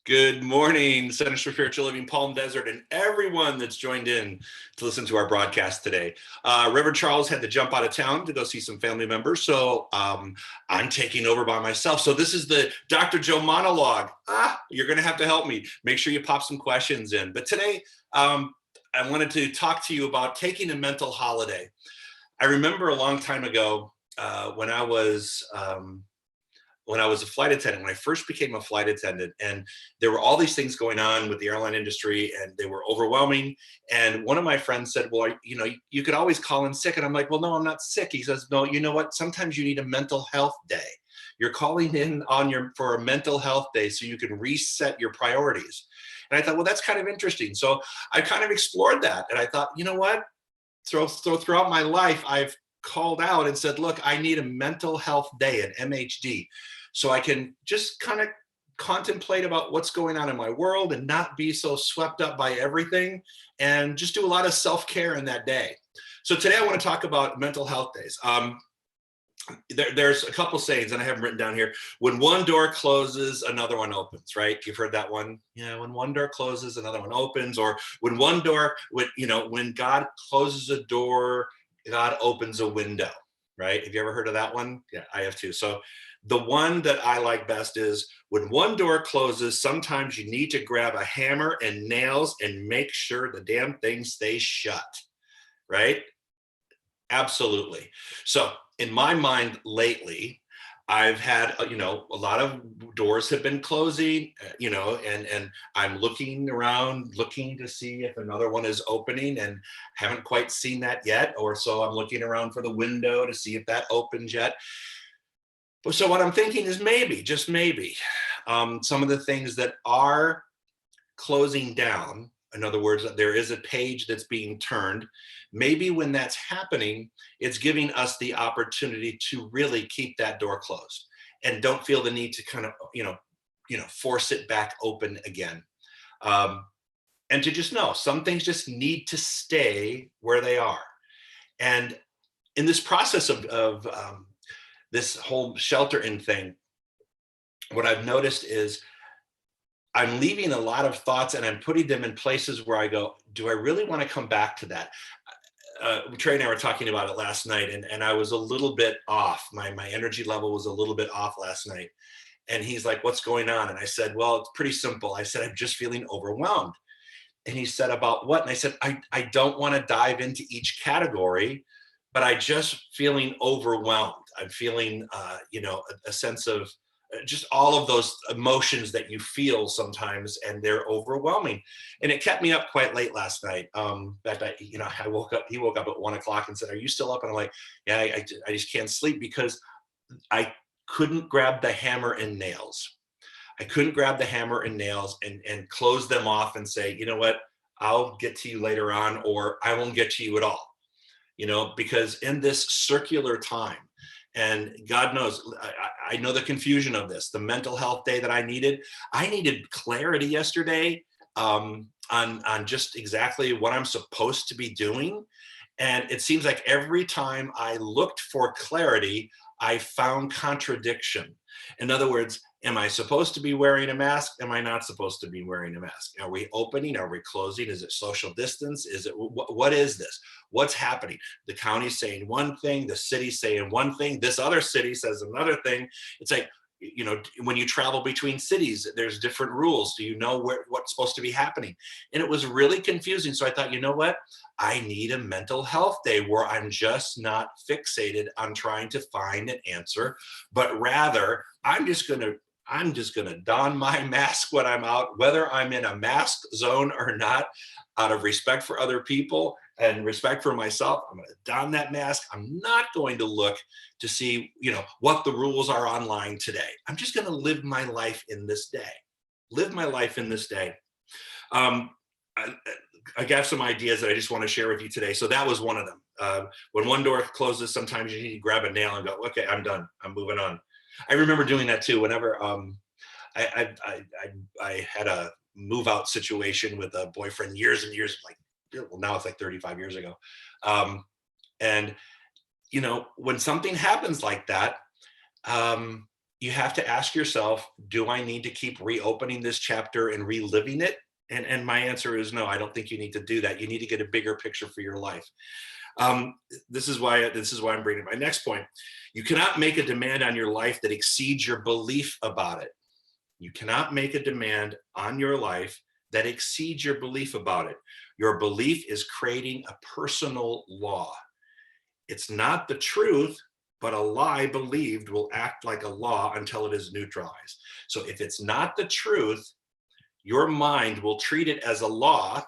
Good morning, Centers for Spiritual Living, Palm Desert, and everyone that's joined in to listen to our broadcast today. Reverend Charles had to jump out of town to go see some family members, so I'm taking over by myself. So this is the Dr. Joe monologue. You're going to have to help me. Make sure you pop some questions in. But today, I wanted to talk to you about taking a mental holiday. I remember a long time ago when I was a flight attendant, when I first became a flight attendant, and there were all these things going on with the airline industry and they were overwhelming. And one of my friends said, well, you could always call in sick. And I'm like, well, no, I'm not sick. He says, no, you know what? Sometimes you need a mental health day. You're calling in for a mental health day so you can reset your priorities. And I thought, well, that's kind of interesting. So I kind of explored that. And I thought, you know what? So throughout my life, I've called out and said, look, I need a mental health day, an MHD, so I can just kind of contemplate about what's going on in my world and not be so swept up by everything, and just do a lot of self-care in that day. So today I want to talk about mental health days. There's a couple sayings, and I have them written down here. When one door closes, another one opens, right? You've heard that one. Yeah, when one door closes, another one opens. Or when when God closes a door, God opens a window, right? Have you ever heard of that one? Yeah, I have too. So the one that I like best is when one door closes, sometimes you need to grab a hammer and nails and make sure the damn thing stays shut, right? Absolutely. So in my mind lately, I've had, a lot of doors have been closing, and I'm looking around, looking to see if another one is opening, and haven't quite seen that yet. Or so I'm looking around for the window to see if that opens yet. But so what I'm thinking is maybe, just maybe, some of the things that are closing down, in other words, there is a page that's being turned. Maybe when that's happening, it's giving us the opportunity to really keep that door closed and don't feel the need to kind of, force it back open again. Um, and to just know some things just need to stay where they are. And in this process of this whole shelter in thing, what I've noticed is I'm leaving a lot of thoughts and I'm putting them in places where I go, do I really want to come back to that? Trey and I were talking about it last night, and I was a little bit off. My energy level was a little bit off last night. And he's like, what's going on? And I said, well, it's pretty simple. I said, I'm just feeling overwhelmed. And he said, about what? And I said, I don't want to dive into each category, but I just feeling overwhelmed. I'm feeling, a sense of just all of those emotions that you feel sometimes, and they're overwhelming. And it kept me up quite late last night. In fact, I woke up, he woke up at 1 o'clock and said, are you still up? And I'm like, yeah, I just can't sleep because I couldn't grab the hammer and nails. I couldn't grab the hammer and nails and close them off and say, you know what, I'll get to you later on, or I won't get to you at all, because in this circular time, and God knows, I know the confusion of this, the mental health day that I needed clarity yesterday on just exactly what I'm supposed to be doing. And it seems like every time I looked for clarity, I found contradiction. In other words, am I supposed to be wearing a mask? Am I not supposed to be wearing a mask? Are we opening? Are we closing? Is it social distance? Is it, what is this? What's happening? The county's saying one thing, the city's saying one thing, this other city says another thing. It's like, when you travel between cities, there's different rules. Do you know what's supposed to be happening? And it was really confusing. So I thought, you know what? I need a mental health day where I'm just not fixated on trying to find an answer, but rather I'm just going to don my mask when I'm out, whether I'm in a mask zone or not, out of respect for other people and respect for myself. I'm going to don that mask. I'm not going to look to see, what the rules are online today. I'm just going to live my life in this day. Live my life in this day. I got some ideas that I just want to share with you today. So that was one of them. When one door closes, sometimes you need to grab a nail and go, okay, I'm done. I'm moving on. I remember doing that too. Whenever I had a move out situation with a boyfriend years and years, now it's like 35 years ago. And when something happens like that, you have to ask yourself, do I need to keep reopening this chapter and reliving it? And my answer is no, I don't think you need to do that. You need to get a bigger picture for your life. Um, this is why I'm bringing my next point. You cannot make a demand on your life that exceeds your belief about it. You cannot make a demand on your life that exceeds your belief about it. Your belief is creating a personal law. It's not the truth, but a lie believed will act like a law until it is neutralized. So if it's not the truth, your mind will treat it as a law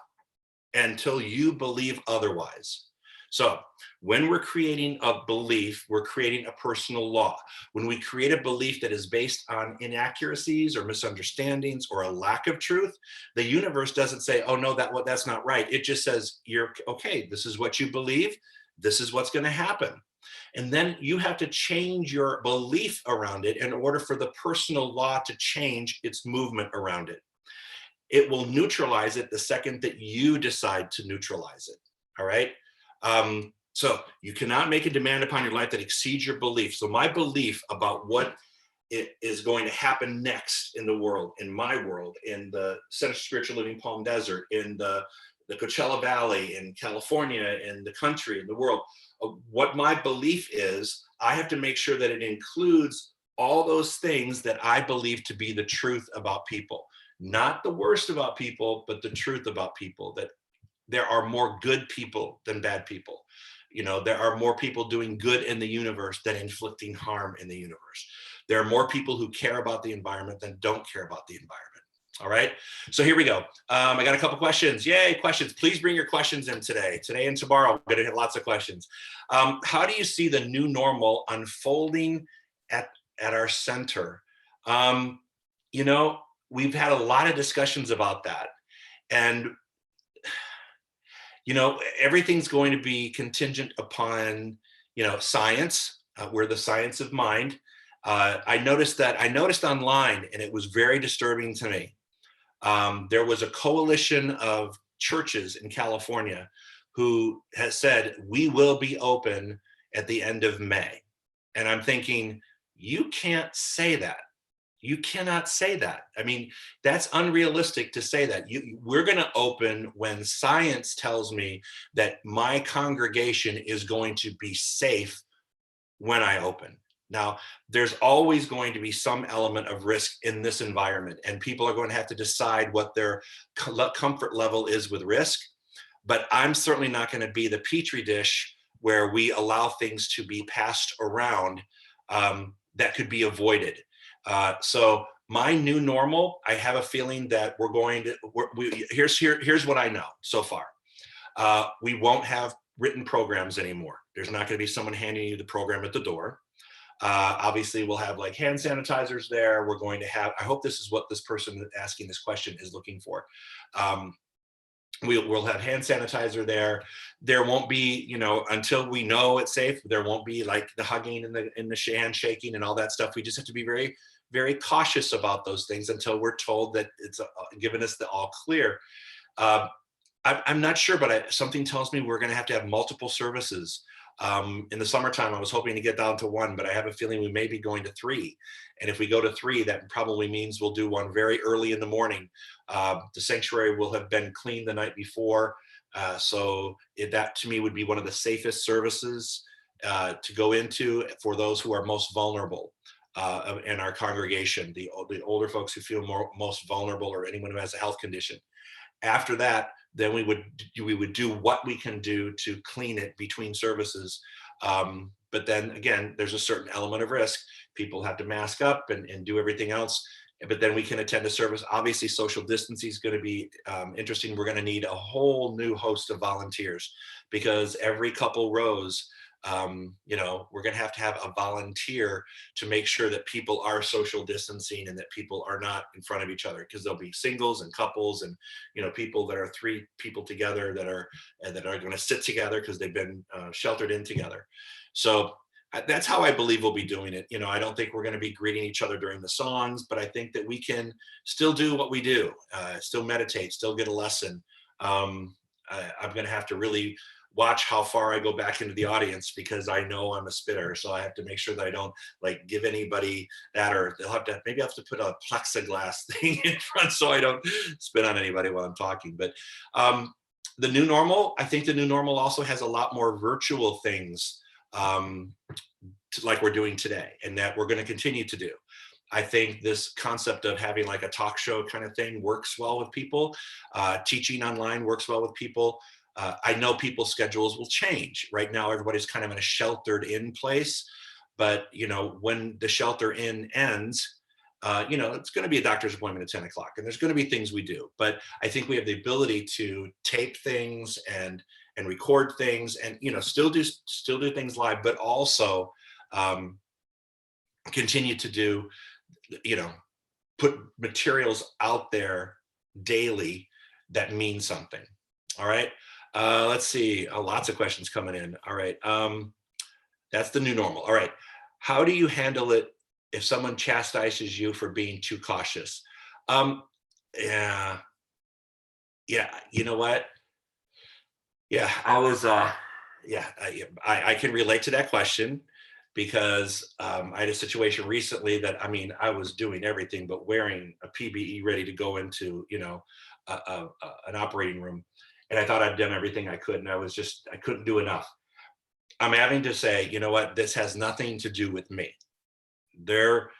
until you believe otherwise. So when we're creating a belief, we're creating a personal law. When we create a belief that is based on inaccuracies or misunderstandings or a lack of truth, the universe doesn't say, oh no, that's not right. It just says, you're okay, this is what you believe, this is what's going to happen. And then you have to change your belief around it in order for the personal law to change its movement around it. It will neutralize it the second that you decide to neutralize it. All right. So you cannot make a demand upon your life that exceeds your belief. So my belief about what it is going to happen next in the world, in my world, in the Center for Spiritual Living Palm Desert, in the Coachella Valley, in California, in the country, in the world, what my belief is, I have to make sure that it includes all those things that I believe to be the truth about people. Not the worst about people, but the truth about people, that there are more good people than bad people. There are more people doing good in the universe than inflicting harm in the universe. There are more people who care about the environment than don't care about the environment. All right. So here we go. I got a couple questions. Yay, questions. Please bring your questions in today and tomorrow. We're going to hit lots of questions. How do you see the new normal unfolding at our center? We've had a lot of discussions about that. And everything's going to be contingent upon, science. We're the science of mind. I noticed online, and it was very disturbing to me. There was a coalition of churches in California who has said, we will be open at the end of May. And I'm thinking, you can't say that. You cannot say that. I mean, that's unrealistic to say that. We're going to open when science tells me that my congregation is going to be safe when I open. Now, there's always going to be some element of risk in this environment, and people are going to have to decide what their comfort level is with risk. But I'm certainly not going to be the petri dish where we allow things to be passed around that could be avoided. So my new normal, I have a feeling that here's what I know so far. We won't have written programs anymore. There's not going to be someone handing you the program at the door. Obviously, we'll have like hand sanitizers there. We're going to have, I hope this is what this person asking this question is looking for. We'll have hand sanitizer there. There won't be, until we know it's safe, there won't be like the hugging and the handshaking and all that stuff. We just have to be very, very cautious about those things until we're told that it's given us the all clear. I'm not sure, but something tells me we're going to have multiple services. In the summertime, I was hoping to get down to one, but I have a feeling we may be going to 3. And if we go to 3, that probably means we'll do one very early in the morning. The sanctuary will have been cleaned the night before. So that to me would be one of the safest services to go into for those who are most vulnerable in our congregation, the older folks who feel most vulnerable, or anyone who has a health condition. After that, then we would do what we can do to clean it between services. But then again, there's a certain element of risk. People have to mask up and do everything else. But then we can attend a service. Obviously, social distancing is going to be interesting. We're going to need a whole new host of volunteers, because every couple rows, we're going to have a volunteer to make sure that people are social distancing and that people are not in front of each other, because there'll be singles and couples and, people that are 3 people together that are going to sit together because they've been sheltered in together. So that's how I believe we'll be doing it. I don't think we're going to be greeting each other during the songs, but I think that we can still do what we do, still meditate, still get a lesson. I'm going to have to really watch how far I go back into the audience because I know I'm a spitter. So I have to make sure that I don't like give anybody that, or they'll have to, maybe I have to put a plexiglass thing in front so I don't spit on anybody while I'm talking. But the new normal, I think the new normal also has a lot more virtual things like we're doing today, and that we're going to continue to do. I think this concept of having like a talk show kind of thing works well with people. Teaching online works well with people. I know people's schedules will change. Right now, everybody's kind of in a sheltered in place, but you know, when the shelter in ends, you know, it's going to be a doctor's appointment at 10 o'clock, and there's going to be things we do. But I think we have the ability to tape things and record things, and you know, still do things live, but also continue to do, you know, put materials out there daily that mean something. All right. Let's see. Lots of questions coming in. All right. That's the new normal. All right. How do you handle it if someone chastises you for being too cautious? Yeah. Yeah. You know what? Yeah. I was, yeah, I can relate to that question because I had a situation recently that, I mean, I was doing everything but wearing a PBE ready to go into, you know, an operating room. And I thought I'd done everything I could, and I couldn't do enough. I'm having to say, you know what, this has nothing to do with me. They're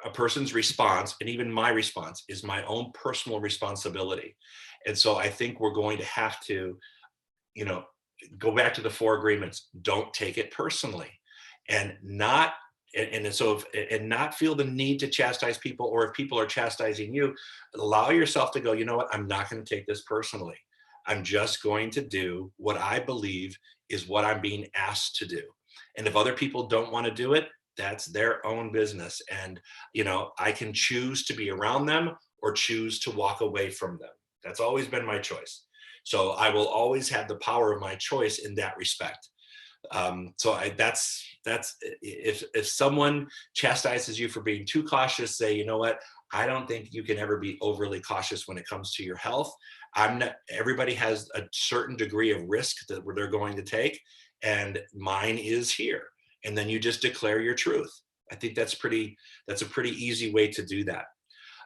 a person's response, and even my response is my own personal responsibility. And so I think we're going to have to, you know, go back to the 4 agreements. Don't take it personally, and not and not feel the need to chastise people, or if people are chastising you, allow yourself to go, you know what, I'm not going to take this personally. I'm just going to do what I believe is what I'm being asked to do. And if other people don't want to do it, that's their own business. And, you know, I can choose to be around them or choose to walk away from them. That's always been my choice. So I will always have the power of my choice in that respect. That's if someone chastises you for being too cautious, say, you know what, I don't think you can ever be overly cautious when it comes to your health. I'm not. Everybody has a certain degree of risk that they're going to take, and mine is here. And then you just declare your truth. I think that's a pretty easy way to do that.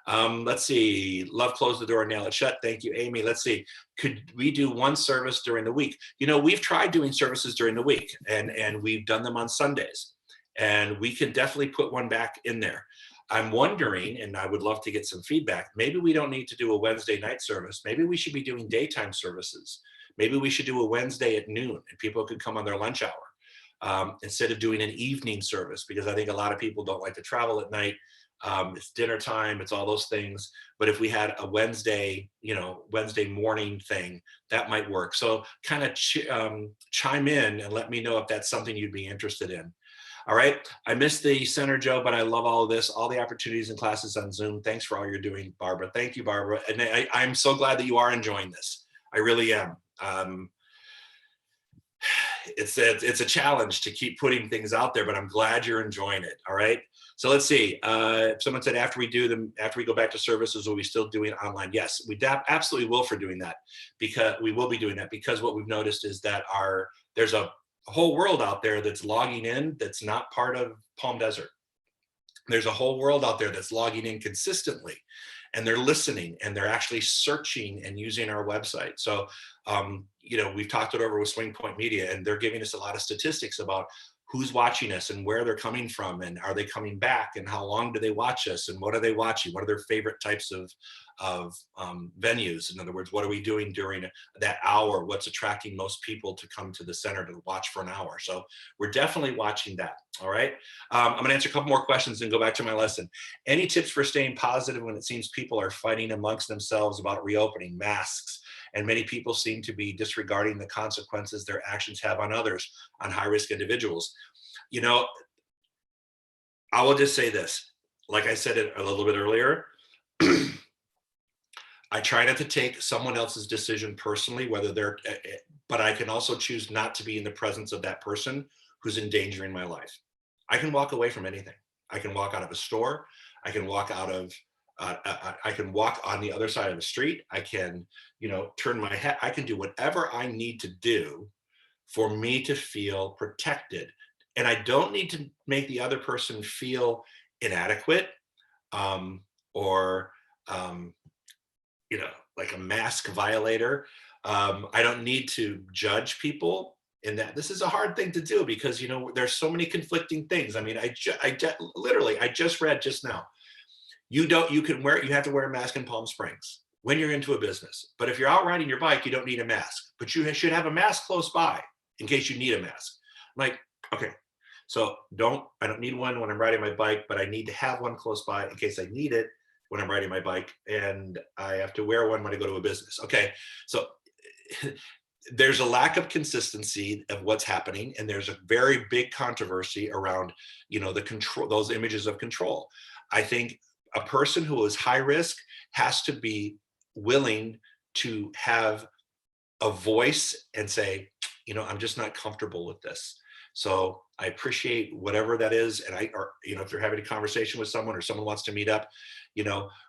Let's see. Love close the door and nail it shut. Thank you, Amy. Let's see. Could we do one service during the week? You know, we've tried doing services during the week, and we've done them on Sundays, and we can definitely put one back in there. I'm wondering, and I would love to get some feedback, maybe we don't need to do a Wednesday night service. Maybe we should be doing daytime services. Maybe we should do a Wednesday at noon, and people could come on their lunch hour instead of doing an evening service, because I think a lot of people don't like to travel at night. It's dinner time, it's all those things. But if we had a Wednesday, you know, Wednesday morning thing, that might work. So kind of chime in and let me know if that's something you'd be interested in. All right. I missed the center, Joe, but I love all of this, all the opportunities and classes on Zoom. Thanks for all you're doing, Barbara. Thank you, Barbara. And I'm so glad that you are enjoying this. I really am. It's a challenge to keep putting things out there, but I'm glad you're enjoying it. All right. So let's see. Someone said after we go back to services, will we still doing online? Yes, we absolutely will for doing that, because we will be doing that, because what we've noticed is that there's a whole world out there that's logging in that's not part of Palm Desert. There's a whole world out there that's logging in consistently, and they're listening, and they're actually searching and using our website. So, you know, we've talked it over with Swing Point Media, and they're giving us a lot of statistics about who's watching us and where they're coming from, and are they coming back, and how long do they watch us, and what are they watching? What are their favorite types of venues? In other words, what are we doing during that hour? What's attracting most people to come to the center to watch for an hour? So we're definitely watching that. All right. I'm going to answer a couple more questions and go back to my lesson. Any tips for staying positive when it seems people are fighting amongst themselves about reopening, masks, and many people seem to be disregarding the consequences their actions have on others, on high-risk individuals? You know, I will just say this. Like I said it a little bit earlier, I try not to take someone else's decision personally, but I can also choose not to be in the presence of that person who's endangering my life. I can walk away from anything. I can walk out of a store. I can walk out of I can walk on the other side of the street. I can, turn my head. I can do whatever I need to do for me to feel protected. And I don't need to make the other person feel inadequate, or, um, like a mask violator. I don't need to judge people. And that this is a hard thing to do because, there's so many conflicting things. I mean, literally, I just read just now, you have to wear a mask in Palm Springs when you're into a business. But if you're out riding your bike, you don't need a mask, but you should have a mask close by in case you need a mask. I'm like, okay, so I don't need one when I'm riding my bike, but I need to have one close by in case I need it when I'm riding my bike, and I have to wear one when I go to a business. Okay, so there's a lack of consistency of what's happening, and there's a very big controversy around, the control, those images of control. I think a person who is high risk has to be willing to have a voice and say, I'm just not comfortable with this. So I appreciate whatever that is. And if you're having a conversation with someone or someone wants to meet up,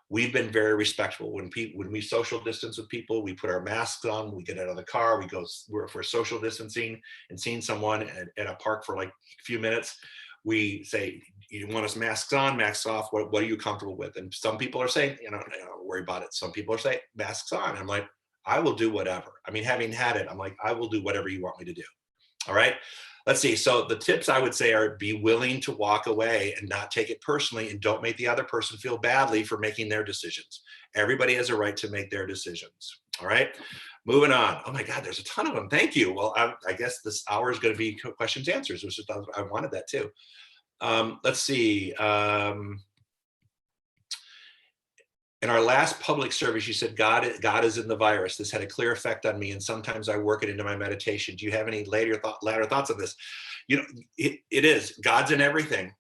we've been very respectful. When we social distance with people, we put our masks on, we get out of the car, if we're social distancing and seeing someone at a park for like a few minutes, we say, you want us masks on, masks off, what are you comfortable with? And some people are saying, don't worry about it. Some people are saying masks on. I'm like, I will do whatever. I mean, having had it, I'm like, I will do whatever you want me to do. All right. Let's see. So the tips I would say are be willing to walk away and not take it personally, and don't make the other person feel badly for making their decisions. Everybody has a right to make their decisions. All right. Moving on. Oh my God, there's a ton of them. Thank you. Well, I guess this hour is going to be questions, answers, which I wanted that too. Let's see. In our last public service, you said God is in the virus. This had a clear effect on me, and sometimes I work it into my meditation. Do you have any later thoughts on this? It is. God's in everything.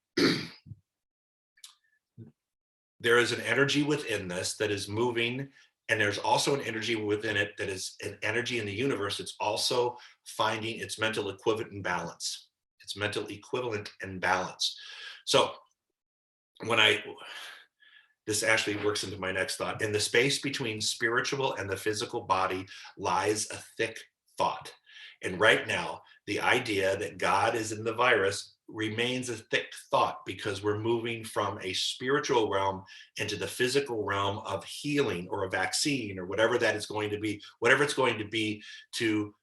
There is an energy within this that is moving, and there's also an energy within it that is an energy in the universe. It's also finding its mental equivalent and balance. It's mental equivalent and balance. So this actually works into my next thought. In the space between spiritual and the physical body lies a thick thought. And right now, the idea that God is in the virus remains a thick thought, because we're moving from a spiritual realm into the physical realm of healing or a vaccine or whatever that is going to be, whatever it's going to be to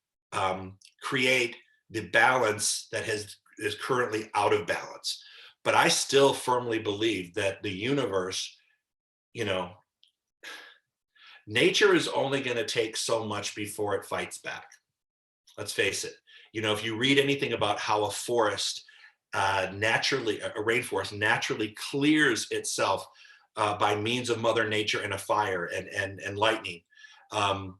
create the balance that is currently out of balance. But I still firmly believe that the universe, nature is only going to take so much before it fights back. Let's face it. If you read anything about how a forest a rainforest naturally clears itself by means of Mother Nature and a fire and lightning, so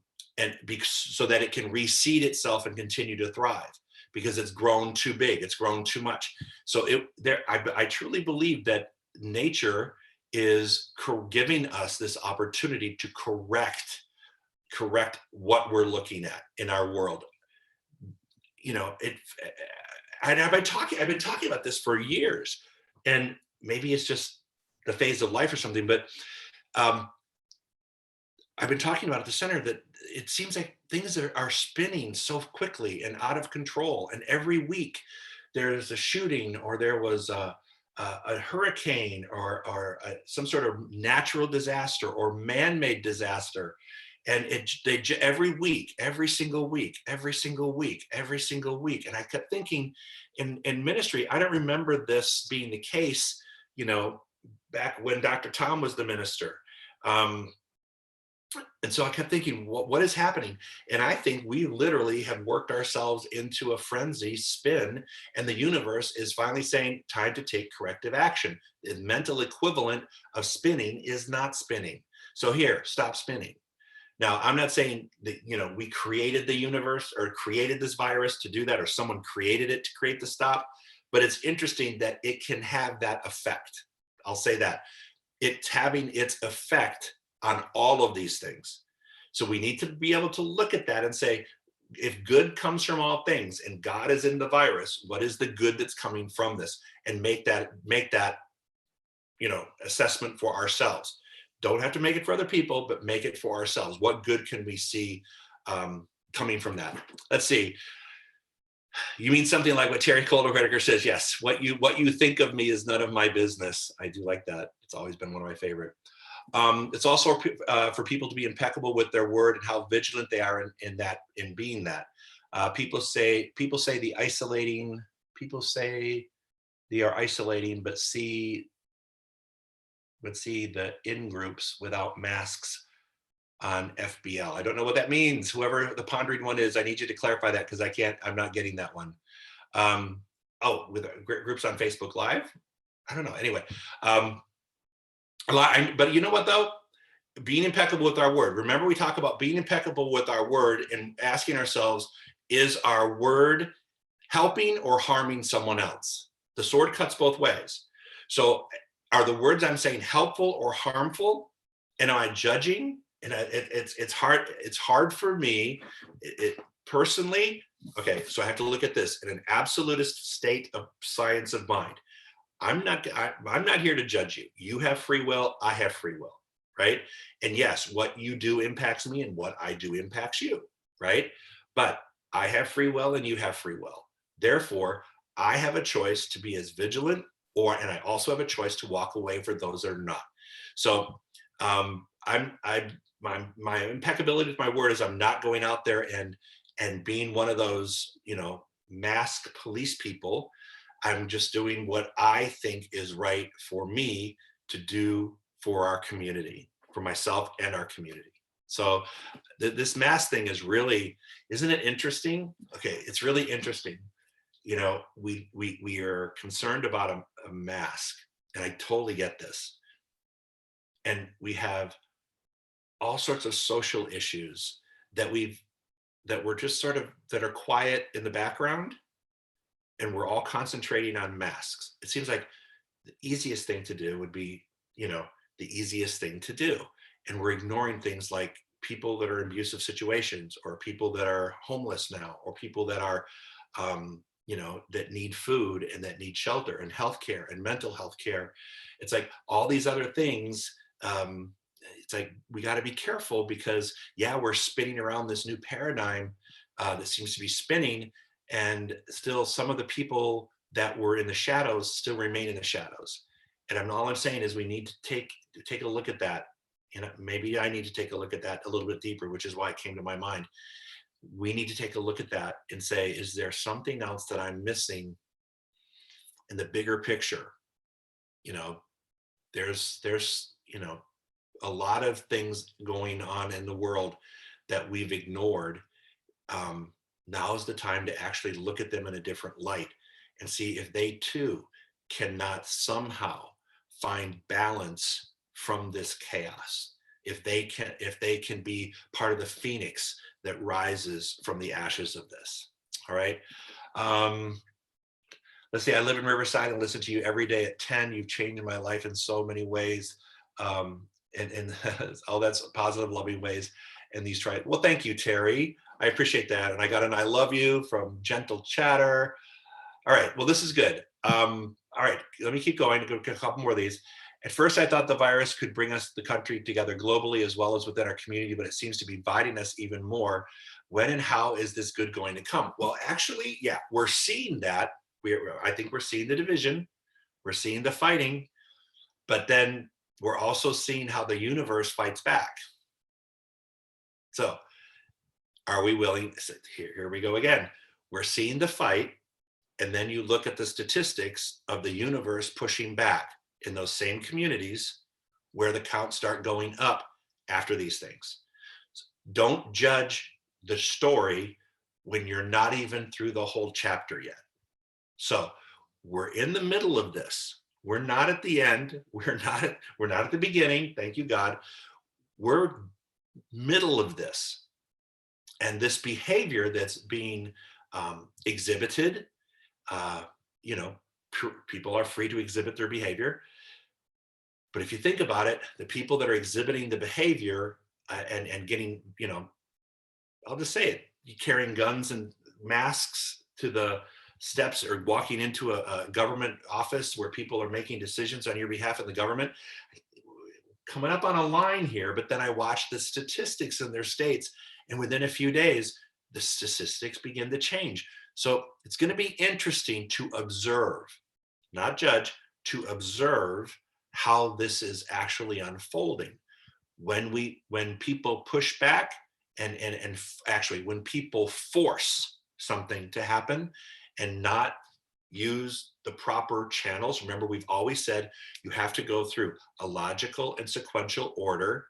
that it can reseed itself and continue to thrive, because it's grown too big, it's grown too much. So I truly believe that nature is giving us this opportunity to correct what we're looking at in our world. I've been talking about this for years, and maybe it's just the phase of life or something, but I've been talking about at the center that it seems like things are spinning so quickly and out of control. And every week there's a shooting, or there was a hurricane, or some sort of natural disaster or man-made disaster. And every week, every single week. And I kept thinking, in ministry, I don't remember this being the case, back when Dr. Tom was the minister. And so I kept thinking, what is happening? And I think we literally have worked ourselves into a frenzy spin, and the universe is finally saying, time to take corrective action. The mental equivalent of spinning is not spinning. So here, stop spinning. Now, I'm not saying that, we created the universe or created this virus to do that, or someone created it to create the stop, but it's interesting that it can have that effect. I'll say that. It's having its effect on all of these things. So we need to be able to look at that and say, if good comes from all things and God is in the virus, what is the good that's coming from this? And make that assessment for ourselves. Don't have to make it for other people, but make it for ourselves. What good can we see coming from that? Let's see. You mean something like what Terry Colder says? Yes. What you think of me is none of my business. I do like that. It's always been one of my favorite. It's also for people to be impeccable with their word and how vigilant they are in being that. People say the isolating. People say they are isolating, but see the in groups without masks on FBL. I don't know what that means. Whoever the pondering one is, I need you to clarify that because I'm not getting that one. Oh, with groups on Facebook Live? I don't know. Anyway, but you know what though? Being impeccable with our word. Remember, we talk about being impeccable with our word and asking ourselves, is our word helping or harming someone else? The sword cuts both ways. So are the words I'm saying helpful or harmful? And am I judging? And it's hard for me personally. Okay, so I have to look at this in an absolutist state of science of mind. I'm not here to judge you. You have free will. I have free will, right? And yes, what you do impacts me, and what I do impacts you, right? But I have free will, and you have free will. Therefore, I have a choice to be as vigilant, and I also have a choice to walk away for those that are not. So my impeccability with my word is I'm not going out there and being one of those, masked police people. I'm just doing what I think is right for me to do for our community, for myself and our community. So this mask thing is really, isn't it interesting? Okay, it's really interesting. We are concerned about a mask, and I totally get this. And we have all sorts of social issues that we're just sort of, that are quiet in the background, and we're all concentrating on masks. It seems like the easiest thing to do would be, the easiest thing to do. And we're ignoring things like people that are in abusive situations, or people that are homeless now, or people that are, that need food and that need shelter and healthcare and mental health care. It's like all these other things. It's like we got to be careful because, yeah, we're spinning around this new paradigm that seems to be spinning, and still some of the people that were in the shadows still remain in the shadows. And all I'm saying is we need to take a look at that. Maybe I need to take a look at that a little bit deeper, which is why it came to my mind. We need to take a look at that and say, is there something else that I'm missing in the bigger picture? There's a lot of things going on in the world that we've ignored. Now is the time to actually look at them in a different light and see if they too cannot somehow find balance from this chaos. If they can be part of the phoenix that rises from the ashes of this. All right. Let's see. I live in Riverside and listen to you every day at 10. You've changed my life in so many ways. And all that's positive, loving ways. And these well, thank you, Terry. I appreciate that. And I got an I love you from Gentle Chatter. All right. Well, this is good. All right. Let me keep going. Get a couple more of these. At first, I thought the virus could bring the country together globally as well as within our community, but it seems to be dividing us even more. When and how is this good going to come? Well, actually, yeah, we're seeing that. I think we're seeing the division. We're seeing the fighting. But then we're also seeing how the universe fights back. So are we willing? Here we go again. We're seeing the fight. And then you look at the statistics of the universe pushing back in those same communities where the counts start going up after these things. Don't judge the story when you're not even through the whole chapter yet. So we're in the middle of this. We're not at the end. We're not at the beginning. Thank you, God. We're middle of this. And this behavior that's being exhibited, people are free to exhibit their behavior. But if you think about it, the people that are exhibiting the behavior and getting, I'll just say it, carrying guns and masks to the steps or walking into a government office where people are making decisions on your behalf in the government, coming up on a line here, but then I watch the statistics in their states, and within a few days, the statistics begin to change. So it's going to be interesting to observe, not judge, to observe how this is actually unfolding. When people push back and actually when people force something to happen and not use the proper channels. Remember, we've always said you have to go through a logical and sequential order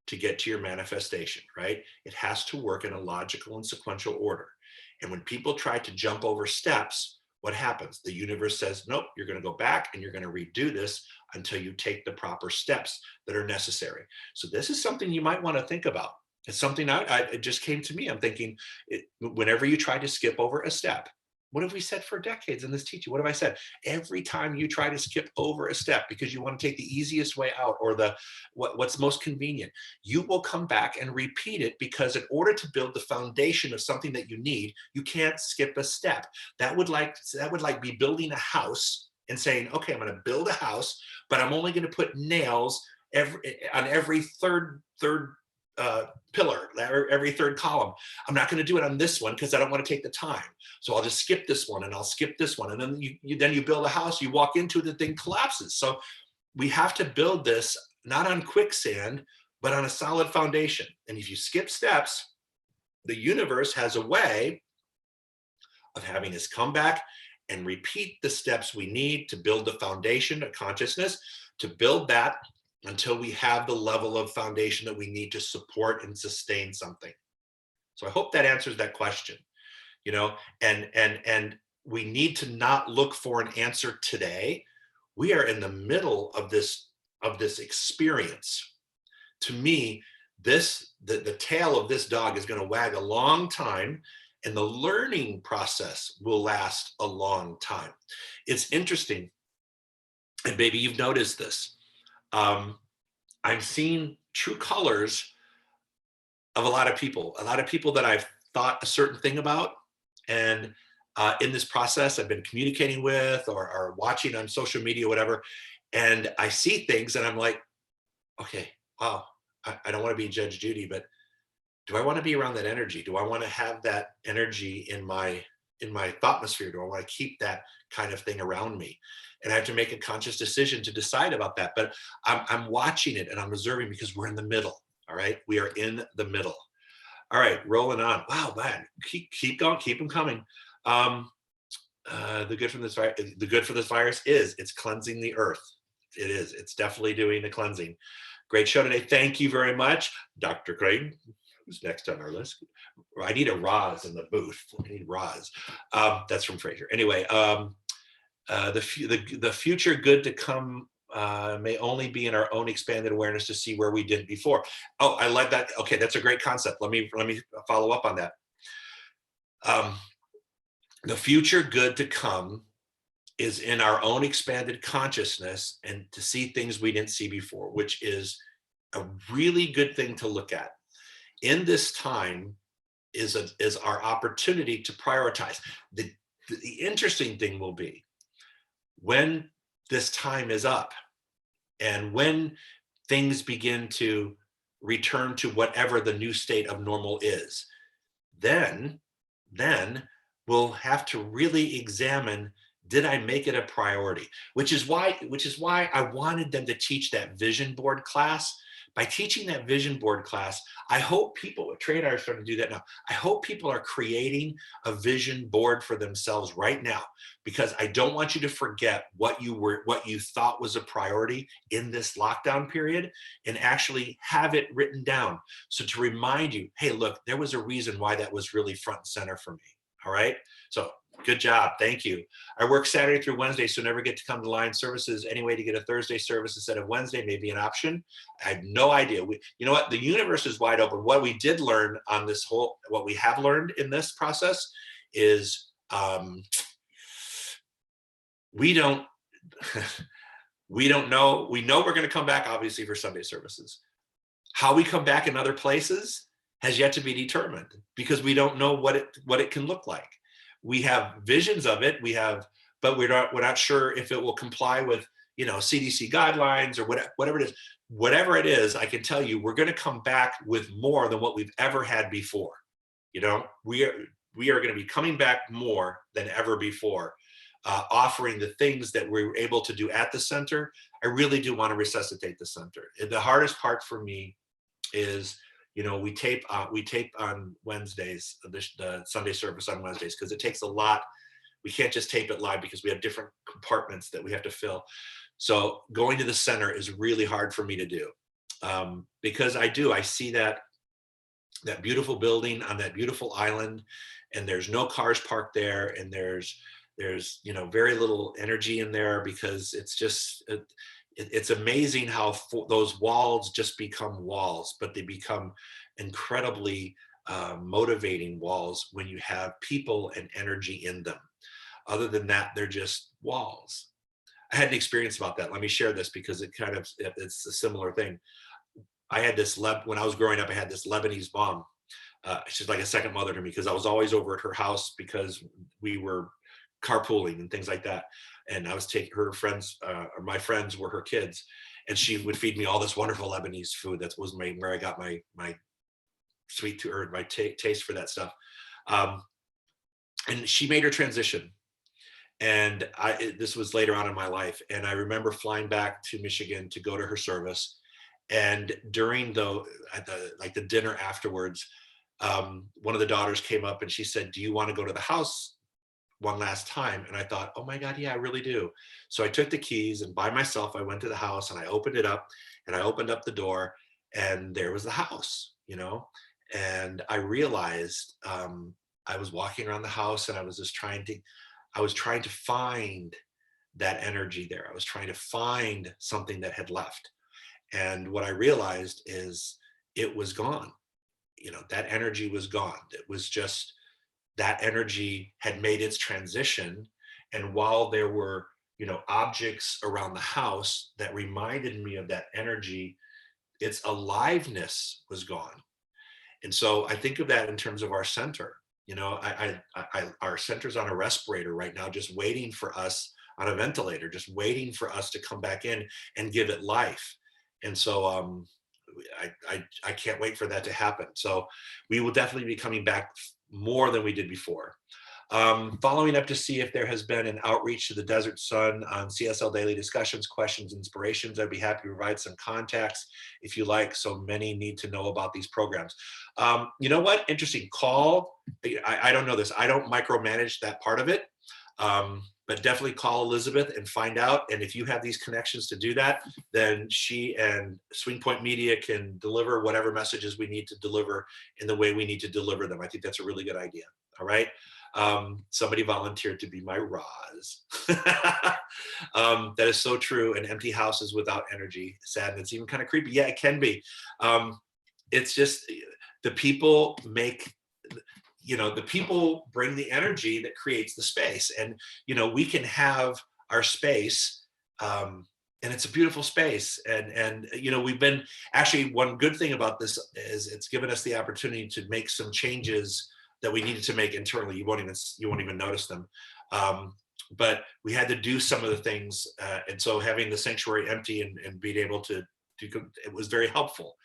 to get to your manifestation, right? It has to work in a logical and sequential order. And when people try to jump over steps, what happens? The universe says, nope, you're going to go back and you're going to redo this until you take the proper steps that are necessary. So this is something you might want to think about. It's something it just came to me. I'm thinking, whenever you try to skip over a step, what have we said for decades in this teaching? What have I said? Every time you try to skip over a step because you want to take the easiest way out or what's most convenient, you will come back and repeat it, because in order to build the foundation of something that you need, you can't skip a step. That would like be building a house and saying, okay, I'm going to build a house, but I'm only going to put nails on every third pillar, every third column. I'm not going to do it on this one because I don't want to take the time. So I'll just skip this one and I'll skip this one. And then you build a house, you walk into it, the thing collapses. So we have to build this not on quicksand, but on a solid foundation. And if you skip steps, the universe has a way of having us come back and repeat the steps we need to build the foundation of consciousness, to build that until we have the level of foundation that we need to support and sustain something. So I hope that answers that question, and we need to not look for an answer today. We are in the middle of this experience. To me, the tail of this dog is going to wag a long time, and the learning process will last a long time. It's interesting, and maybe you've noticed this. I'm seeing true colors of a lot of people that I've thought a certain thing about. And in this process, I've been communicating with or watching on social media, whatever. And I see things and I'm like, okay, wow, I don't want to be Judge Judy, but do I want to be around that energy? Do I want to have that energy in my thoughtmosphere? Do I want to keep that kind of thing around me? And I have to make a conscious decision to decide about that. But I'm watching it and I'm observing, because we're in the middle. All right. We are in the middle. All right. Rolling on. Wow, man. Keep going. Keep them coming. The good for this virus is it's cleansing the earth. It is. It's definitely doing the cleansing. Great show today. Thank you very much, Dr. Craig. Who's next on our list? I need a Roz in the booth. I need Roz. That's from Fraser. Anyway, the future good to come may only be in our own expanded awareness to see where we didn't before. Oh, I like that. Okay, that's a great concept. Let me follow up on that. The future good to come is in our own expanded consciousness and to see things we didn't see before, which is a really good thing to look at. In this time is our opportunity to prioritize. The interesting thing will be when this time is up and when things begin to return to whatever the new state of normal is, then we'll have to really examine, did I make it a priority? Which is why I wanted them to teach that vision board class. By teaching that vision board class, I hope people, Trey and I are starting to do that now. I hope people are creating a vision board for themselves right now, because I don't want you to forget what you thought was a priority in this lockdown period, and actually have it written down. So to remind you, hey, look, there was a reason why that was really front and center for me. All right. So good job. Thank you. I work Saturday through Wednesday, so never get to come to line services. Any way to get a Thursday service instead of Wednesday may be an option. I have no idea. You know what? The universe is wide open. What we did learn on what we have learned in this process is we don't know. We know we're going to come back, obviously, for Sunday services. How we come back in other places has yet to be determined, because we don't know what it can look like. We have visions of it, but we're not sure if it will comply with CDC guidelines or whatever it is. whatever it is, I can tell you, we're going to come back with more than what we've ever had before. You know, we are going to be coming back more than ever before, offering the things that we were able to do at the center. I really do want to resuscitate the center. And the hardest part for me is, you know, we tape on Wednesdays, the Sunday service on Wednesdays, because it takes a lot. We can't just tape it live because we have different compartments that we have to fill. So going to the center is really hard for me to do, because I see that beautiful building on that beautiful island, and there's no cars parked there, and there's you know, very little energy in there, because it's just it's amazing how those walls just become walls, but they become incredibly motivating walls when you have people and energy in them. Other than that, they're just walls. I had an experience about that. Let me share this because it's a similar thing. I had this when I was growing up. I had this Lebanese mom. She's like a second mother to me, because I was always over at her house because we were carpooling and things like that. And I was taking her friends, or my friends were her kids, and she would feed me all this wonderful Lebanese food. That was where I got my sweet or my taste for that stuff. And she made her transition, and this was later on in my life. And I remember flying back to Michigan to go to her service. And during the dinner afterwards, one of the daughters came up and she said, "Do you want to go to the house one last time?" And I thought, oh my God, yeah, I really do. So I took the keys, and by myself, I went to the house and I opened it up, and I opened up the door, and there was the house, you know. And I realized, I was walking around the house, and I was trying to find that energy there. I was trying to find something that had left. And what I realized is it was gone. You know, that energy was gone. It was just, that energy had made its transition. And while there were, you know, objects around the house that reminded me of that energy, its aliveness was gone. And so I think of that in terms of our center. You know, our center's on a respirator right now, just waiting for us, on a ventilator, just waiting for us to come back in and give it life. And so I can't wait for that to happen. So we will definitely be coming back more than we did before. Following up to see if there has been an outreach to the Desert Sun on CSL daily discussions, questions, inspirations. I'd be happy to provide some contacts if you like. So many need to know about these programs. You know what? Interesting call. I don't know this. I don't micromanage that part of it. But definitely call Elizabeth and find out. And if you have these connections to do that, then she and Swing Point Media can deliver whatever messages we need to deliver in the way we need to deliver them. I think that's a really good idea. All right. Somebody volunteered to be my Roz. That is so true. And empty houses without energy, sad, and it's even kind of creepy. Yeah, it can be. It's just the people make, you know, the people bring the energy that creates the space. And, you know, we can have our space, and it's a beautiful space. And, you know, we've been, actually, one good thing about this is it's given us the opportunity to make some changes that we needed to make internally. You won't even notice them. But we had to do some of the things. And so having the sanctuary empty and being able to it was very helpful.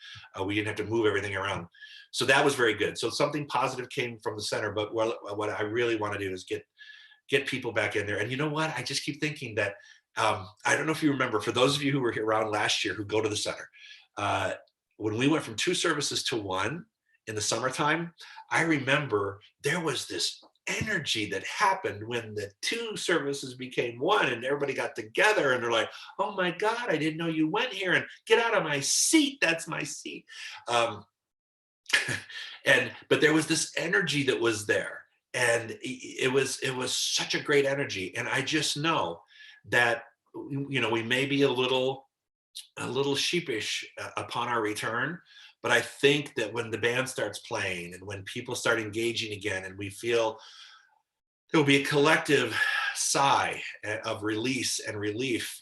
We didn't have to move everything around. So that was very good. So something positive came from the center, but what I really want to do is get people back in there. And you know what? I just keep thinking that, I don't know if you remember, for those of you who were around last year who go to the center, when we went from 2 services to 1 in the summertime, I remember there was this energy that happened when the 2 services became 1 and everybody got together and they're like, oh my God, I didn't know you went here, and get out of my seat. That's my seat. But there was this energy that was there, and it was such a great energy. And I just know that, you know, we may be a little sheepish upon our return, but I think that when the band starts playing and when people start engaging again, and we feel there will be a collective sigh of release and relief,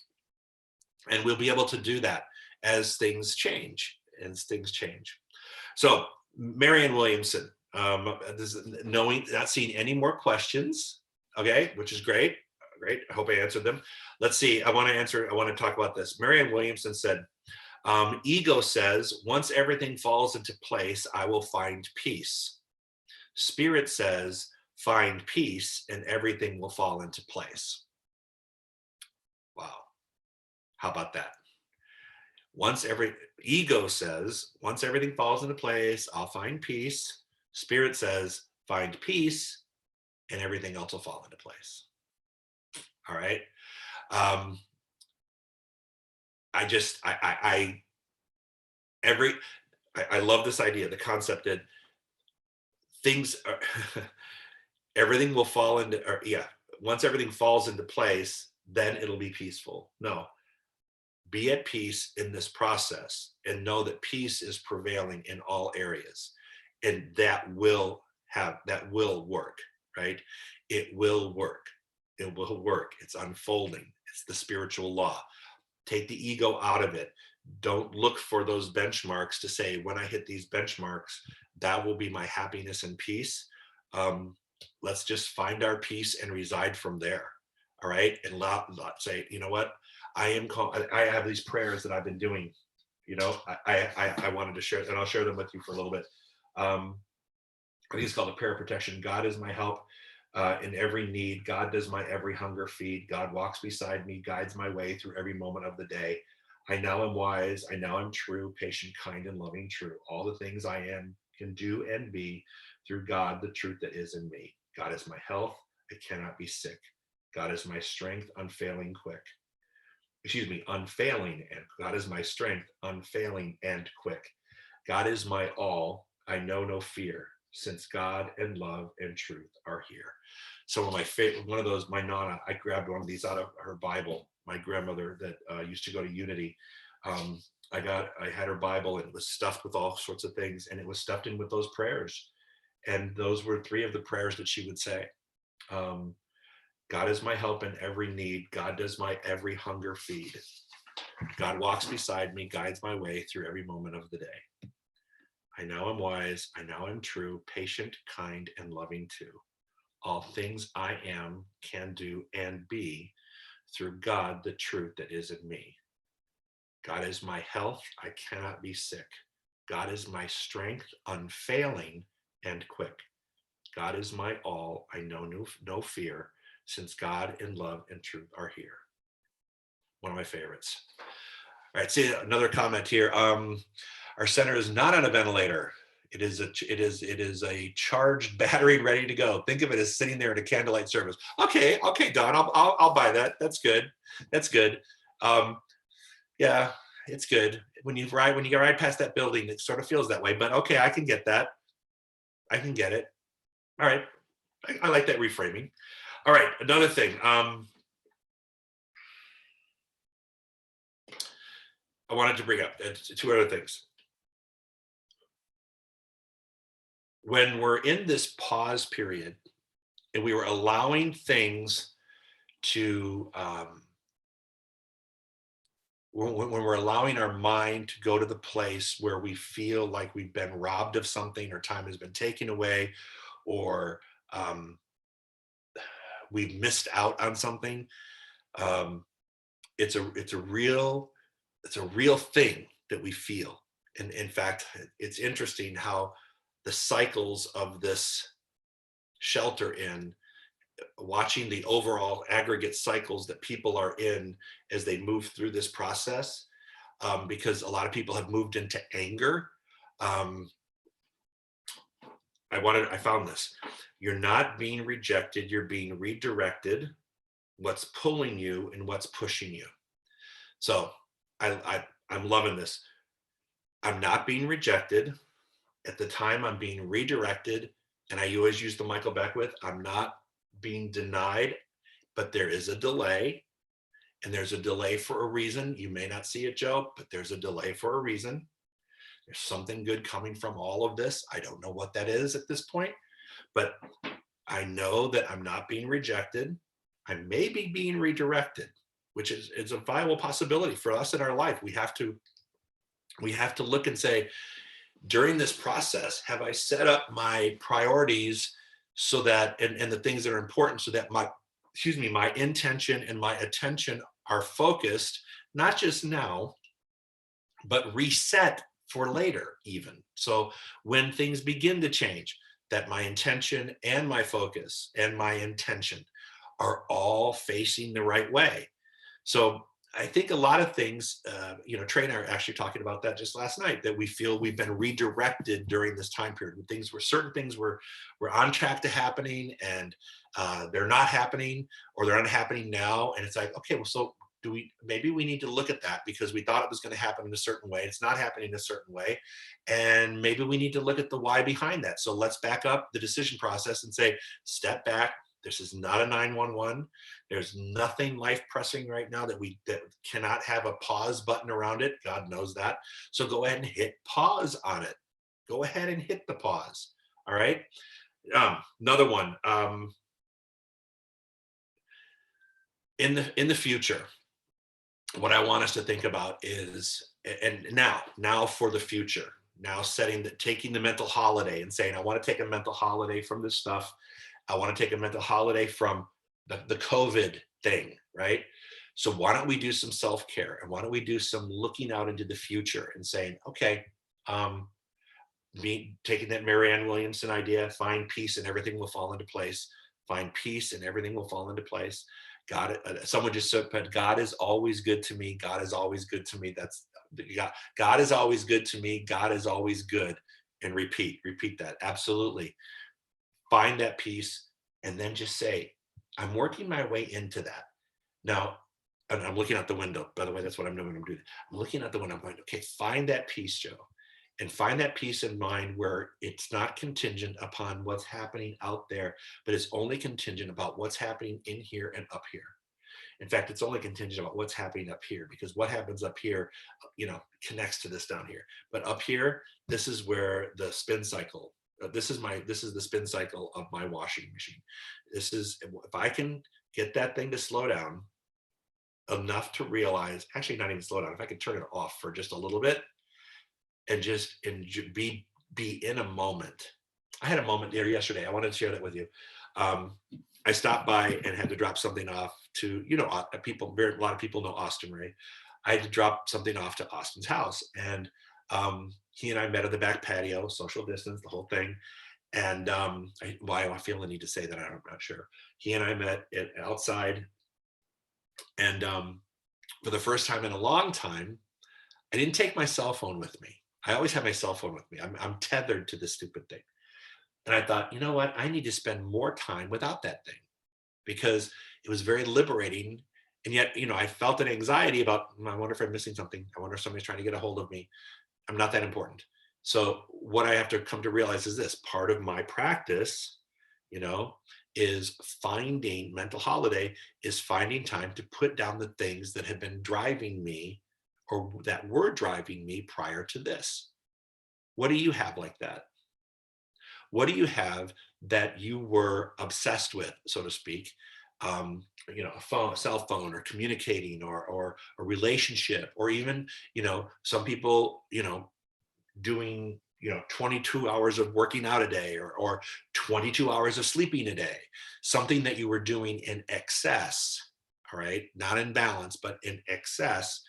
and we'll be able to do that as things change. So Marianne Williamson, not seeing any more questions, okay, which is great. Great. I hope I answered them. Let's see. I want to talk about this. Marianne Williamson said, Ego says, once everything falls into place, I will find peace. Spirit says, find peace and everything will fall into place. Wow. How about that? Ego says, once everything falls into place, I'll find peace. Spirit says, find peace and everything else will fall into place. All right. I love this idea, the concept that things are, everything will fall into, or yeah, once everything falls into place, then it'll be peaceful. No, be at peace in this process and know that peace is prevailing in all areas. And that will work, right? It will work. It will work. It's unfolding. It's the spiritual law. Take the ego out of it. Don't look for those benchmarks to say, when I hit these benchmarks, that will be my happiness and peace. Let's just find our peace and reside from there. All right. And say, you know what? I have these prayers that I've been doing, you know, I wanted to share, and I'll share them with you for a little bit. I think it's called a prayer of protection. God is my help in every need. God does my every hunger feed. God walks beside me, guides my way through every moment of the day. I now am wise. I now am true, patient, kind, and loving true. All the things I am, can do, and be through God, the truth that is in me. God is my health. I cannot be sick. God is my strength, unfailing, unfailing, and God is my strength, unfailing and quick. God is my all. I know no fear, since God and love and truth are here. So my favorite, one of those, my Nana, I grabbed one of these out of her Bible. My grandmother that used to go to Unity, I had her Bible, and it was stuffed with all sorts of things, and it was stuffed in with those prayers. And those were 3 of the prayers that she would say. God is my help in every need. God does my every hunger feed. God walks beside me, guides my way through every moment of the day. I now am wise. I now am true, patient, kind, and loving too. All things I am, can do, and be through God, the truth that is in me. God is my health. I cannot be sick. God is my strength, unfailing and quick. God is my all. I know no fear, since God and love and truth are here. One of my favorites. All right, see another comment here. Our center is not on a ventilator. It is a charged battery ready to go. Think of it as sitting there at a candlelight service. Okay, Don, I'll buy that. That's good. Yeah, it's good. When you ride past that building, it sort of feels that way. But okay, I can get that. I can get it. All right, I like that reframing. All right, another thing. I wanted to bring up 2 other things. When we're in this pause period and we were allowing things to, when we're allowing our mind to go to the place where we feel like we've been robbed of something, or time has been taken away, or we've missed out on something, it's a real thing that we feel. And in fact, it's interesting how the cycles of this shelter in, watching the overall aggregate cycles that people are in as they move through this process, because a lot of people have moved into anger. I found this. You're not being rejected, you're being redirected. What's pulling you and what's pushing you. So I'm loving this. I'm not being rejected. At the time, I'm being redirected. And I always use the Michael Beckwith. I'm not being denied, but there is a delay. And there's a delay for a reason. You may not see it, Joe, but there's a delay for a reason. There's something good coming from all of this. I don't know what that is at this point, but I know that I'm not being rejected. I may be being redirected, which is a viable possibility for us in our life. We have to look and say, during this process, have I set up my priorities so that, and the things that are important, so that my intention and my attention are focused, not just now, but reset for later even. So when things begin to change, that my intention and my focus and my intention are all facing the right way. So I think a lot of things, Trey and I are actually talking about that just last night, that we feel we've been redirected during this time period. When certain things were on track to happening, and they're not happening, or they're not happening now. And it's like, okay, well, so maybe we need to look at that, because we thought it was going to happen in a certain way. It's not happening in a certain way. And maybe we need to look at the why behind that. So let's back up the decision process and say, step back. This is not a 911. There's nothing life pressing right now that cannot have a pause button around it. God knows that. So go ahead and hit pause on it. Go ahead and hit the pause. All right. Another one. In the future, what I want us to think about is, and now for the future, now taking the mental holiday and saying, I want to take a mental holiday from this stuff. I want to take a mental holiday from the COVID thing, right? So why don't we do some self-care, and why don't we do some looking out into the future and saying, okay, me taking that Marianne Williamson idea, find peace and everything will fall into place. Find peace and everything will fall into place. God, someone just said, but God is always good to me. God is always good to me. God is always good to me. God is always good. And repeat that. Absolutely. Find that peace, and then just say, I'm working my way into that. Now, and I'm looking out the window. By the way, that's what I'm doing. I'm looking out the window. I'm going, okay, find that peace, Joe. And find that peace in mind where it's not contingent upon what's happening out there, but it's only contingent about what's happening in here and up here. In fact, it's only contingent about what's happening up here, because what happens up here, connects to this down here. But up here, this is where the spin cycle, this is the spin cycle of my washing machine. If I can get that thing to slow down enough to realize, actually not even slow down, if I could turn it off for just a little bit, and just be in a moment. I had a moment there yesterday. I wanted to share that with you. I stopped by and had to drop something off to, a lot of people know Austin, right? I had to drop something off to Austin's house, and he and I met at the back patio, social distance, the whole thing. And why I feel the need to say that, I'm not sure. He and I met outside, and for the first time in a long time, I didn't take my cell phone with me. I always have my cell phone with me. I'm tethered to this stupid thing. And I thought, you know what? I need to spend more time without that thing, because it was very liberating. And yet, I felt an anxiety about, I wonder if I'm missing something. I wonder if somebody's trying to get a hold of me. I'm not that important. So what I have to come to realize is this: part of my practice, is finding mental holiday, is finding time to put down the things that have been driving me, or that were driving me prior to this. What do you have like that? What do you have that you were obsessed with, so to speak? A cell phone, or communicating, or a relationship, or even, some people, doing, 22 hours of working out a day, or 22 hours of sleeping a day, something that you were doing in excess, all right, not in balance, but in excess,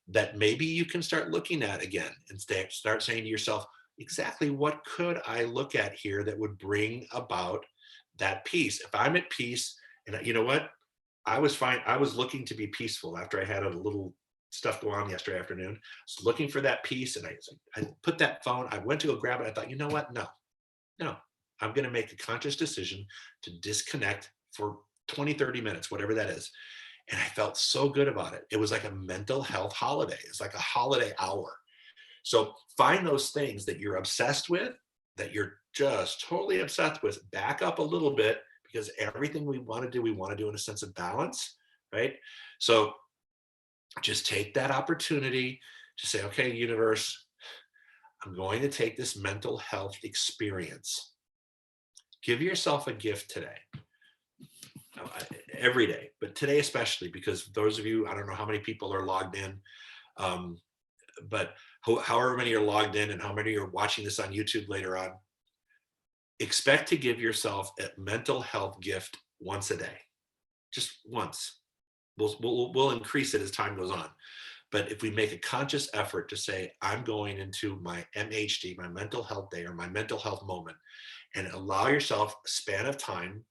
that maybe you can start looking at again, and start saying to yourself, exactly what could I look at here that would bring about that peace? If I'm at peace, and you know what, I was fine. I was looking to be peaceful after I had a little stuff go on yesterday afternoon. I was looking for that peace, and I put that phone, I went to go grab it. I thought, you know what? No, I'm going to make a conscious decision to disconnect for 20, 30 minutes, whatever that is. And I felt so good about it. It was like a mental health holiday. It's like a holiday hour. So find those things that you're obsessed with, that you're just totally obsessed with, back up a little bit, because everything we want to do in a sense of balance, right? So just take that opportunity to say, okay, universe, I'm going to take this mental health experience. Give yourself a gift today. Every day, but today especially, because those of you, I don't know how many people are logged in, but however many are logged in and how many are watching this on YouTube later on, expect to give yourself a mental health gift once a day, just once. We'll increase it as time goes on, But if we make a conscious effort to say, I'm going into my MHD, my mental health day, or my mental health moment, and allow yourself a span of time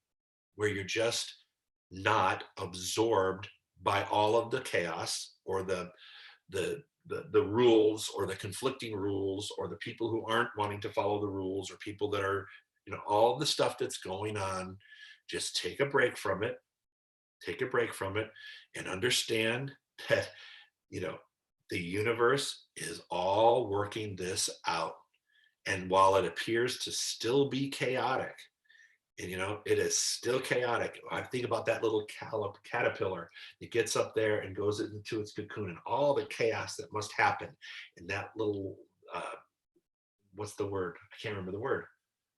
where you're just not absorbed by all of the chaos or the rules or the conflicting rules or the people who aren't wanting to follow the rules or people that are, all the stuff that's going on. Just take a break from it, and understand that, the universe is all working this out. And while it appears to still be chaotic, and it is still chaotic. I think about that little caterpillar. It gets up there and goes into its cocoon, and all the chaos that must happen in that little what's the word? I can't remember the word.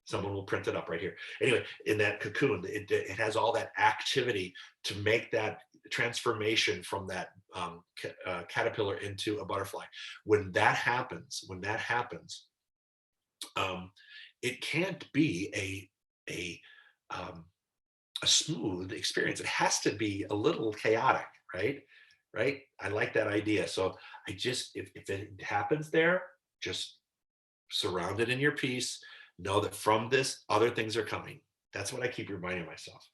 Someone will print it up right here. Anyway, in that cocoon, it has all that activity to make that transformation from that caterpillar into a butterfly. When that happens, it can't be a smooth experience. It has to be a little chaotic, right? Right. I like that idea. So if it happens there, just surround it in your peace. Know that from this, other things are coming. That's what I keep reminding myself.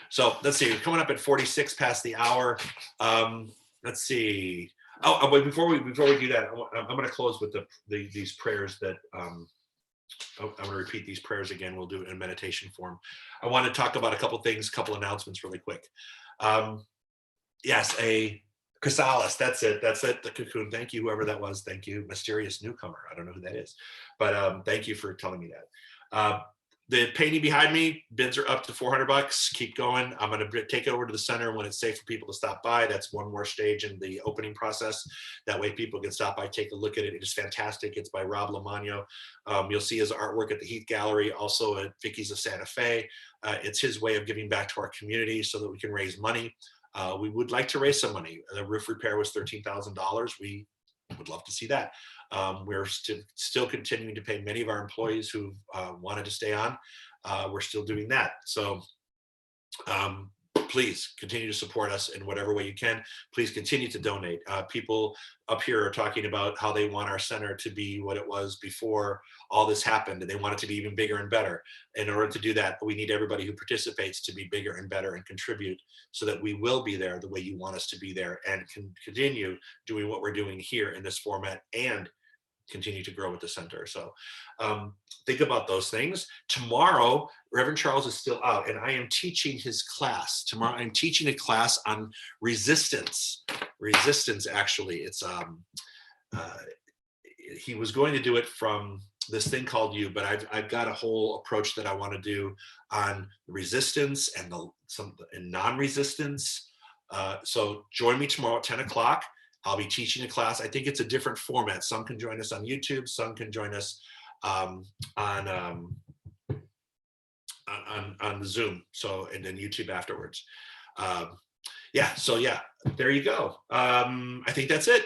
So let's see. We're coming up at 46 past the hour. Let's see. But before we do that, I'm going to close with these prayers that. I'm going to repeat these prayers again. We'll do it in meditation form. I want to talk about a couple things, couple announcements really quick. Yes, a chrysalis. That's it. The cocoon. Thank you, whoever that was. Thank you, mysterious newcomer. I don't know who that is, but thank you for telling me that. The painting behind me, bids are up to $400. Keep going. I'm going to take it over to the center when it's safe for people to stop by. That's one more stage in the opening process. That way people can stop by, take a look at it. It is fantastic. It's by Rob Lamagno. You'll see his artwork at the Heath Gallery, also at Vicky's of Santa Fe. It's his way of giving back to our community so that we can raise money. We would like to raise some money. The roof repair was $13,000. We would love to see that. We're still continuing to pay many of our employees who wanted to stay on. We're still doing that. So please continue to support us in whatever way you can. Please continue to donate. People up here are talking about how they want our center to be what it was before all this happened, and they want it to be even bigger and better. In order to do that, we need everybody who participates to be bigger and better and contribute so that we will be there the way you want us to be there and can continue doing what we're doing here in this format and continue to grow with the center. So think about those things. Tomorrow, Reverend Charles is still out, and I am teaching his class. Tomorrow, I'm teaching a class on resistance. Resistance, actually, it's he was going to do it from this thing called You, but I've got a whole approach that I want to do on resistance and non-resistance. So join me tomorrow at 10 o'clock. I'll be teaching a class. I think it's a different format. Some can join us on YouTube. Some can join us on the Zoom. So, and then YouTube afterwards. So there you go. I think that's it.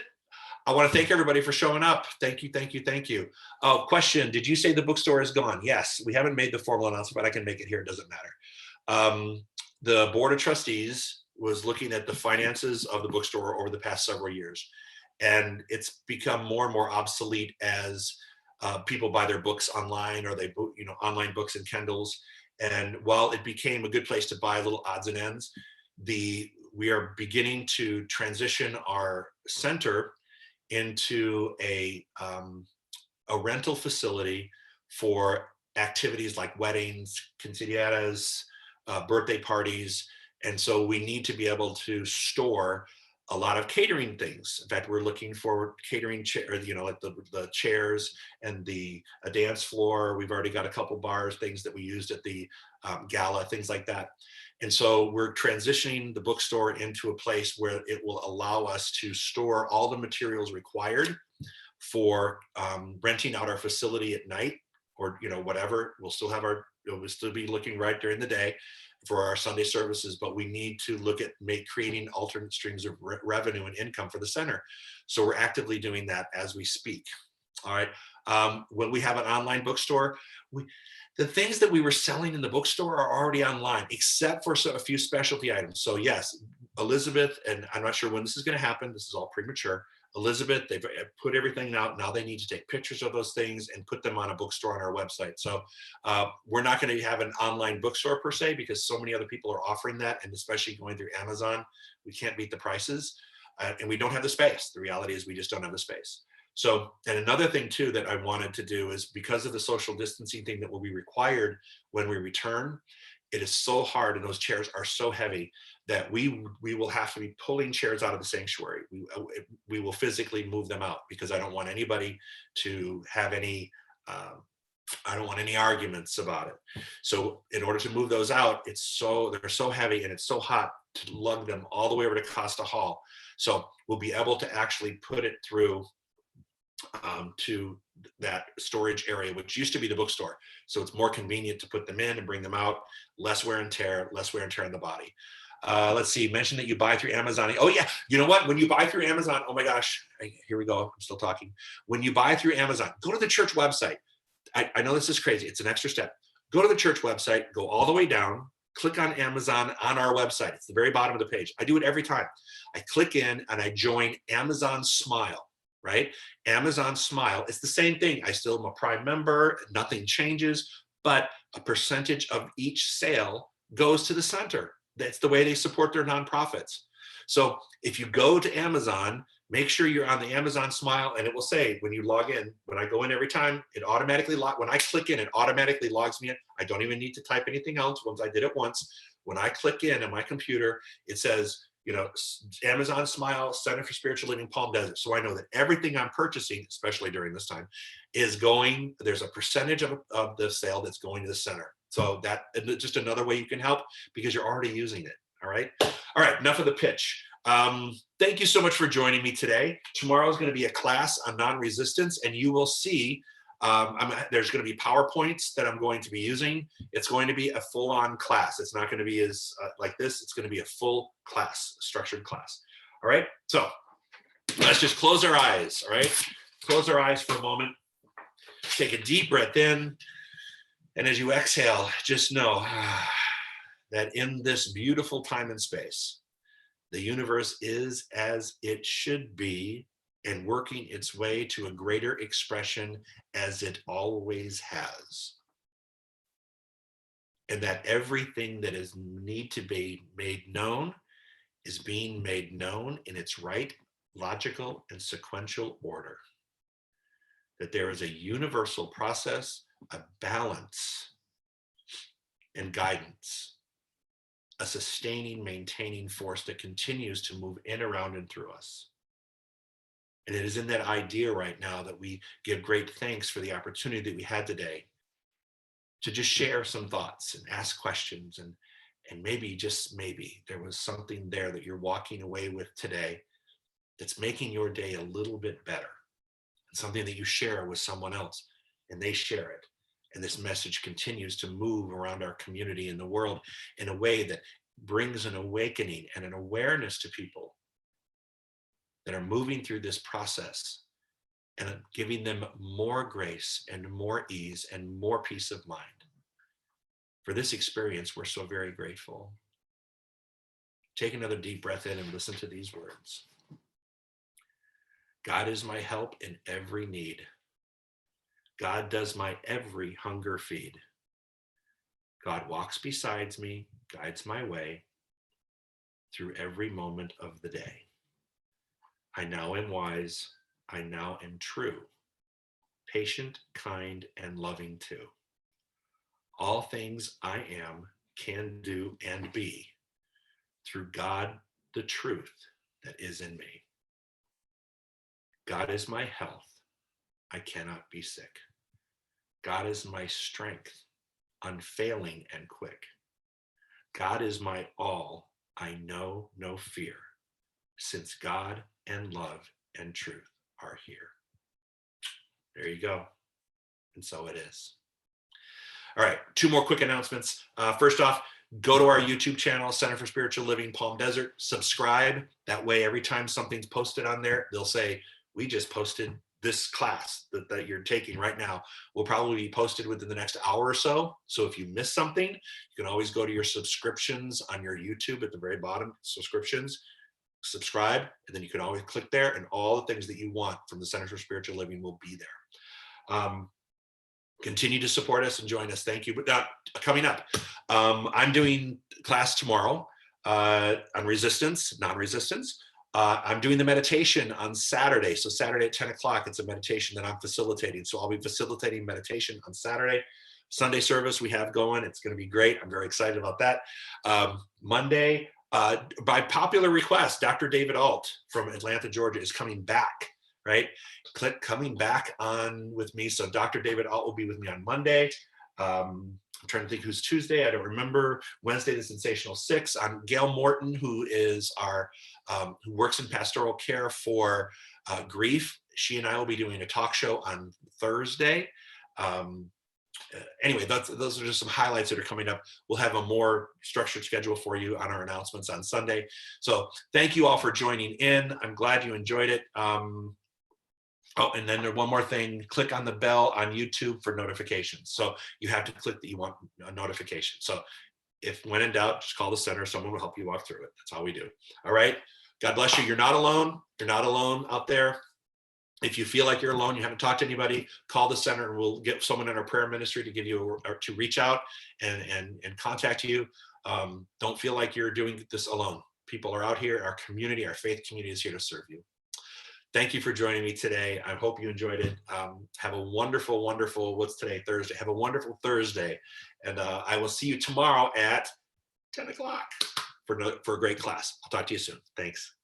I want to thank everybody for showing up. Thank you. Oh, question. Did you say the bookstore is gone? Yes, we haven't made the formal announcement, but I can make it here. It doesn't matter. The Board of Trustees was looking at the finances of the bookstore over the past several years. And it's become more and more obsolete as people buy their books online, or they online books and Kindles. And while it became a good place to buy little odds and ends, we are beginning to transition our center into a rental facility for activities like weddings, quinceañeras, birthday parties. And so we need to be able to store a lot of catering things. In fact, we're looking for catering like the chairs and a dance floor. We've already got a couple bars, things that we used at the gala, things like that. And so we're transitioning the bookstore into a place where it will allow us to store all the materials required for renting out our facility at night, or whatever. We'll still be looking right during the day for our Sunday services, but we need to look at creating alternate streams of revenue and income for the center. So we're actively doing that as we speak. All right. When we have an online bookstore, the things that we were selling in the bookstore are already online, except for a few specialty items. So yes, Elizabeth, and I'm not sure when this is going to happen. This is all premature. Elizabeth, they've put everything out. Now they need to take pictures of those things and put them on a bookstore on our website. So we're not going to have an online bookstore per se, because so many other people are offering that. And especially going through Amazon, we can't beat the prices. And we don't have the space. The reality is we just don't have the space. So, and another thing too that I wanted to do is, because of the social distancing thing that will be required when we return, it is so hard and those chairs are so heavy that we will have to be pulling chairs out of the sanctuary. We will physically move them out, because I don't want anybody to have any, I don't want any arguments about it. So in order to move those out, they're so heavy and it's so hot to lug them all the way over to Costa Hall. So we'll be able to actually put it through to that storage area, which used to be the bookstore. So it's more convenient to put them in and bring them out, less wear and tear on the body. Let's see, mention that you buy through Amazon. Oh yeah, you know what? When you buy through Amazon, oh my gosh, here we go, I'm still talking. When you buy through Amazon, go to the church website. I know this is crazy, it's an extra step. Go to the church website, go all the way down, click on Amazon on our website. It's the very bottom of the page. I do it every time. I click in and I join Amazon Smile, right? Amazon Smile, it's the same thing. I still am a Prime member, nothing changes, but a percentage of each sale goes to the center. That's the way they support their nonprofits. So if you go to Amazon, make sure you're on the Amazon Smile, and it will say when you log in, when I go in every time, it automatically, when I click in, it automatically logs me in. I don't even need to type anything else. Once I did it once, when I click in on my computer, it says, you know, Amazon Smile, Center for Spiritual Living, Palm Desert. So I know that everything I'm purchasing, especially during this time, is going, there's a percentage of the sale that's going to the center. So that just another way you can help, because you're already using it. All right. All right. Enough of the pitch. Thank you so much for joining me today. Tomorrow is going to be a class on non-resistance, and you will see there's going to be PowerPoints that I'm going to be using. It's going to be a full-on class. It's not going to be as like this. It's going to be a full class, structured class. All right. So let's just close our eyes. All right. Close our eyes for a moment. Take a deep breath in. And as you exhale, just know that in this beautiful time and space, the universe is as it should be and working its way to a greater expression as it always has. And that everything that is need to be made known is being made known in its right, logical, and sequential order. That there is a universal process, a balance and guidance, a sustaining, maintaining force that continues to move in, around, and through us. And it is in that idea right now that we give great thanks for the opportunity that we had today to just share some thoughts and ask questions. And maybe, just maybe, there was something there that you're walking away with today that's making your day a little bit better. And something that you share with someone else and they share it. And this message continues to move around our community and the world in a way that brings an awakening and an awareness to people that are moving through this process, and giving them more grace and more ease and more peace of mind. For this experience, we're so very grateful. Take another deep breath in and listen to these words. God is my help in every need. God does my every hunger feed. God walks beside me, guides my way through every moment of the day. I now am wise, I now am true, patient, kind, and loving too. All things I am, can do, and be through God, the truth that is in me. God is my health, I cannot be sick. God is my strength, unfailing and quick. God is my all, I know no fear, since God and love and truth are here. There you go. And so it is. All right, 2 more quick announcements. First off, go to our YouTube channel, Center for Spiritual Living, Palm Desert, subscribe. That way, every time something's posted on there, they'll say, we just posted this class that you're taking right now. Will probably be posted within the next hour or so. So if you miss something, you can always go to your subscriptions on your YouTube at the very bottom, subscriptions, subscribe, and then you can always click there, and all the things that you want from the Center for Spiritual Living will be there. Continue to support us and join us. Thank you. But coming up, I'm doing class tomorrow on resistance, non-resistance. I'm doing the meditation on Saturday. So Saturday at 10 o'clock, it's a meditation that I'm facilitating. So I'll be facilitating meditation on Saturday. Sunday service we have going. It's going to be great. I'm very excited about that. Monday, by popular request, Dr. David Alt from Atlanta, Georgia is coming back, right? Click coming back on with me. So Dr. David Alt will be with me on Monday. I'm trying to think who's Tuesday. I don't remember. Wednesday, the Sensational Six. I'm Gail Morton, who is our, who works in pastoral care for grief. She and I will be doing a talk show on Thursday. Anyway, those are just some highlights that are coming up. We'll have a more structured schedule for you on our announcements on Sunday. So thank you all for joining in. I'm glad you enjoyed it. Oh, and then there's one more thing. Click on the bell on YouTube for notifications. So you have to click that you want a notification. So if when in doubt, just call the center. Someone will help you walk through it. That's all we do. All right. God bless you. You're not alone. You're not alone out there. If you feel like you're alone, you haven't talked to anybody, call the center and we'll get someone in our prayer ministry to give you or to reach out and contact you. Don't feel like you're doing this alone. People are out here. Our community, our faith community is here to serve you. Thank you for joining me today. I hope you enjoyed it. Have a wonderful, wonderful, what's today, Thursday? Have a wonderful Thursday. And I will see you tomorrow at 10 o'clock for a great class. I'll talk to you soon. Thanks.